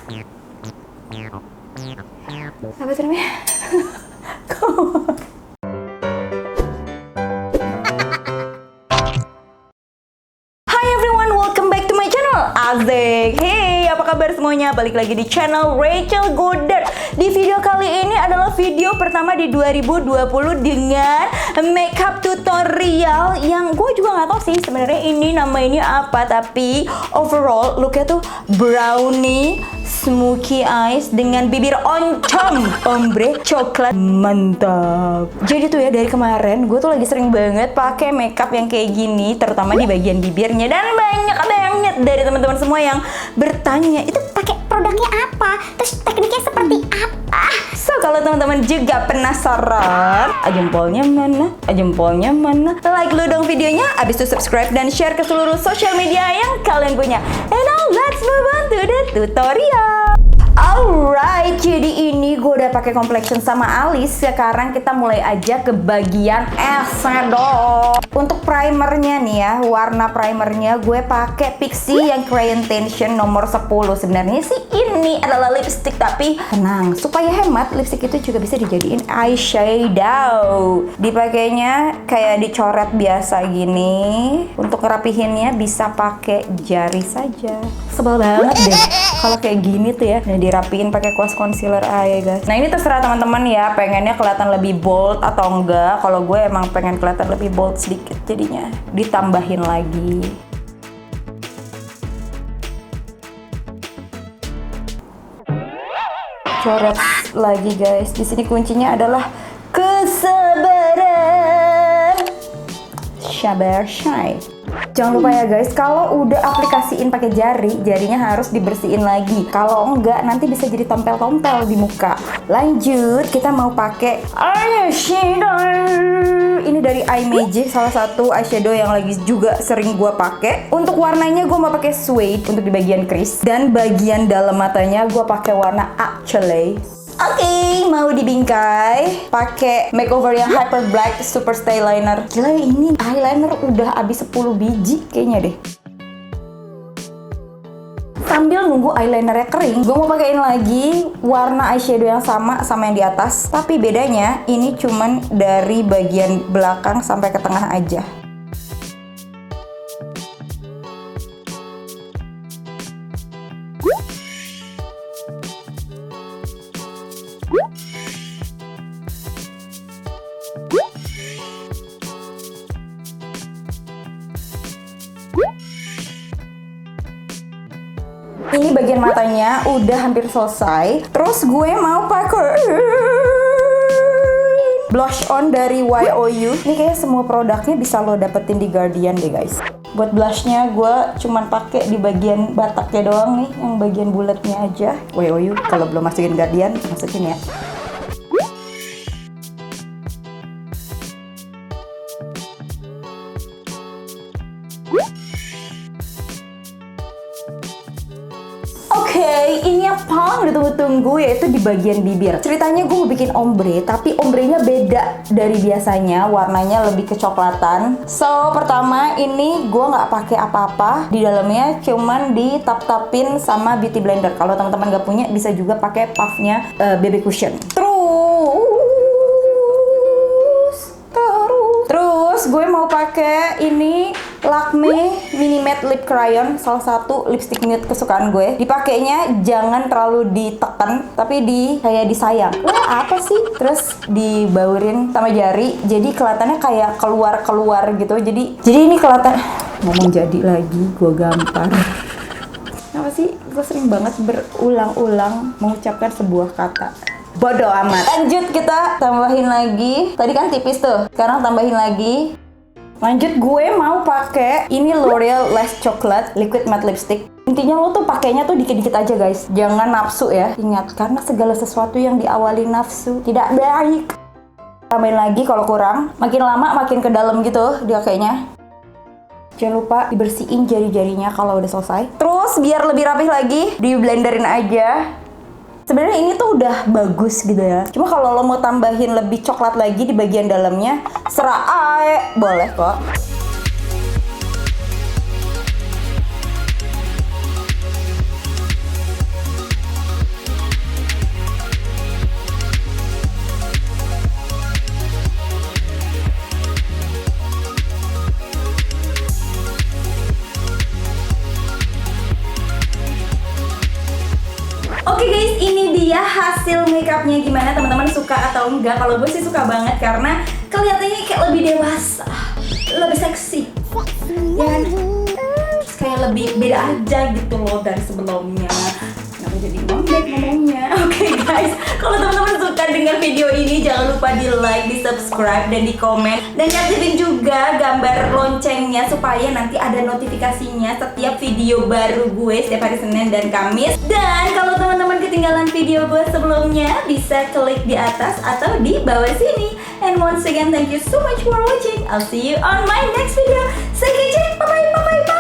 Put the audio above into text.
Apa tuh namanya? Hi everyone, welcome back to my channel. Asik. Hey, apa kabar semuanya? Balik lagi di channel Rachel Goddard. Di video kali ini adalah video pertama di 2020 dengan makeup tutorial yang gue juga nggak tahu sih sebenarnya ini namanya apa, tapi overall looknya tuh brownie smoky eyes dengan bibir oncom ombre coklat mantap. Jadi tuh ya dari kemarin gue tuh lagi sering banget pakai makeup yang kayak gini, terutama di bagian bibirnya, dan banyak banget dari teman-teman semua yang bertanya itu pakai produknya apa, terus tekniknya seperti apa. So kalau teman-teman juga penasaran, jempolnya mana, like dulu dong videonya, abis itu subscribe dan share ke seluruh sosial media yang kalian punya. And now let's move on to the tutorial. Alright, jadi ini gue udah pakai complexion sama alis. Sekarang kita mulai aja ke bagian eyeshadow. Untuk primernya nih ya, warna primernya gue pakai Pixi yang Crayon Tension nomor 10. Sebenarnya sih ini adalah lipstick, tapi tenang, supaya hemat lipstick itu juga bisa dijadiin eyeshadow. Dipakainya kayak dicoret biasa gini. Untuk ngerapihinnya bisa pakai jari saja. Sebel banget deh kalau kayak gini tuh ya. Nah, dirapiin pakai kuas concealer aja guys. Nah, ini terserah teman-teman ya, pengennya kelihatan lebih bold atau enggak. Kalau gue emang pengen kelihatan lebih bold sedikit, jadinya ditambahin lagi. Coret lagi guys. Di sini kuncinya adalah kesabaran. Sabar, shy. Jangan lupa ya guys, kalau udah aplikasiin pakai jari, jarinya harus dibersihin lagi. Kalau enggak, nanti bisa jadi tompel-tompel di muka. Lanjut, kita mau pakai eyeshadow. Ini dari iMagic, salah satu eyeshadow yang lagi juga sering gue pakai. Untuk warnanya gue mau pakai suede untuk di bagian crease, dan bagian dalam matanya gue pakai warna Actually. Oke, mau dibingkai pakai makeover yang Hyper Black Super Stay Liner. Gila, ini eyeliner udah habis 10 biji kayaknya deh. Sambil nunggu eyelinernya kering, gue mau pakein lagi warna eyeshadow yang sama yang di atas, tapi bedanya ini cuman dari bagian belakang sampai ke tengah aja. Ini bagian matanya udah hampir selesai. Terus gue mau pakai blush on dari YOU. Ini kayaknya semua produknya bisa lo dapetin di Guardian deh guys. Buat blushnya gue cuman pakai di bagian bataknya doang nih, yang bagian bulatnya aja. YOU, kalau belum masukin Guardian, masukin ya. Oke, ini yang paling ditunggu-tunggu yaitu di bagian bibir. Ceritanya gue mau bikin ombre, tapi ombrenya beda dari biasanya, warnanya lebih kecoklatan. So, pertama ini gue nggak pakai apa-apa di dalamnya, cuman ditap-tapin sama beauty blender. Kalau teman-teman nggak punya, bisa juga pakai puffnya BB Cushion. Terus gue mau pakai ini Lakme Mini Matte Lip Crayon, salah satu lipstick nude kesukaan gue. Dipakainya jangan terlalu ditekan, tapi kayak disayang. Wah, apa sih? Terus dibaurin sama jari, jadi kelihatannya kayak keluar gitu. Jadi ini kelihatan. Ngomong jadi lagi, gue gampar. Apa sih? Gue sering banget berulang-ulang mengucapkan sebuah kata. Bodoh amat. Lanjut, kita tambahin lagi. Tadi kan tipis tuh, sekarang tambahin lagi. Lanjut, gue mau pakai ini L'Oreal Lash Chocolate Liquid Matte Lipstick. Intinya lo tuh pakainya tuh dikit-dikit aja guys. Jangan nafsu ya. Ingat, karena segala sesuatu yang diawali nafsu tidak baik. Tambahin lagi kalau kurang. Makin lama makin ke dalam gitu dia kayaknya. Jangan lupa dibersihin jari-jarinya kalau udah selesai. Terus biar lebih rapih lagi, di blenderin aja. Sebenarnya ini tuh udah bagus gitu ya. Cuma kalau lo mau tambahin lebih coklat lagi di bagian dalamnya, serah boleh kok. Oke guys, ini dia hasil makeupnya. Gimana teman-teman, suka atau enggak? Kalau gue sih suka banget karena kelihatannya kayak lebih dewasa, lebih seksi, ya kan? Kayak lebih beda aja gitu loh dari sebelumnya. Kenapa jadi ngomong ngomongnya? Oke guys, kalau teman-teman suka dengan video ini, jangan lupa di like, di subscribe, dan di komen, dan aktifin juga gambar loncengnya supaya nanti ada notifikasinya setiap video baru gue setiap hari Senin dan Kamis. Dan kalau teman-teman ketinggalan video gue sebelumnya, bisa klik di atas atau di bawah sini. And once again, thank you so much for watching. I'll see you on my next video. Say kece, bye bye bye bye.